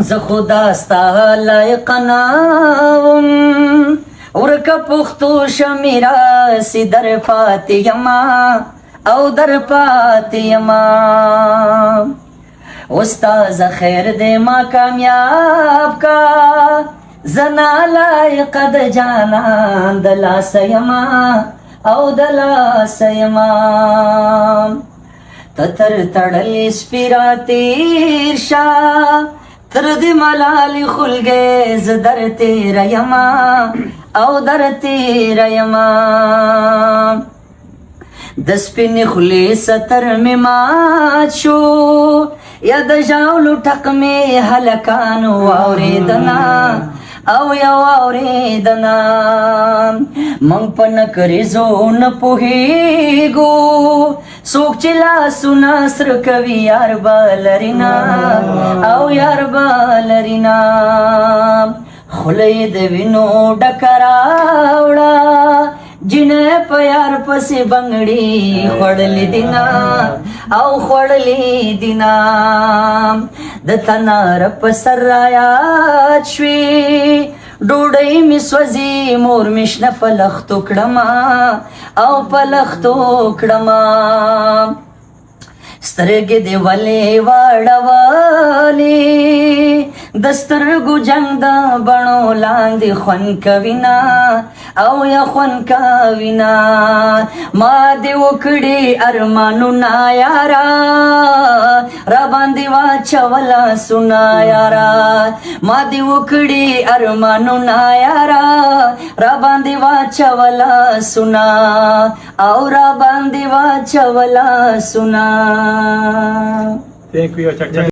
زه خدا ستا لایق ناوم ورکه پښتو شمیراسي در پاتې یما او در پاتې یما استاد خیر دې ما کامیاب کا زنا لایق د جانان د لاس یما او د لاس یما تتر تړلې سپیرا تیر شا تر دې ملالي خلګې ز در تیر یما او در تیر یما د سپینې خولې ستر مې مات شو یا د ژاولو ټک مې هلکانو واورېدنا او یا واورېدنا موږ په نکریزو نه پوهېږو څوک چې لاسونه سره کوي یار به لرينا او یار به لرينا خوله یې د وینو ډکه راوړه جنې په یار پسې بنګړي خوړلې دینا او خوړلې دینا د تنار په سر رایات شوي ډوډۍ مې سوځي مور مې شنه په لختو کړمه او په لختو کړمه سترګې دې ولې واړولې د سترګو جنګ د بڼو لاندې خوند کوینا او یا خوند کوینا ما دې وکړې ارمانونه یارا را باندې واچولا سنا یارا ما دې وکړې ارمانونه یارا را باندې واچولا سنا او را باندې واچولا سنا Thank you, Chak Chak.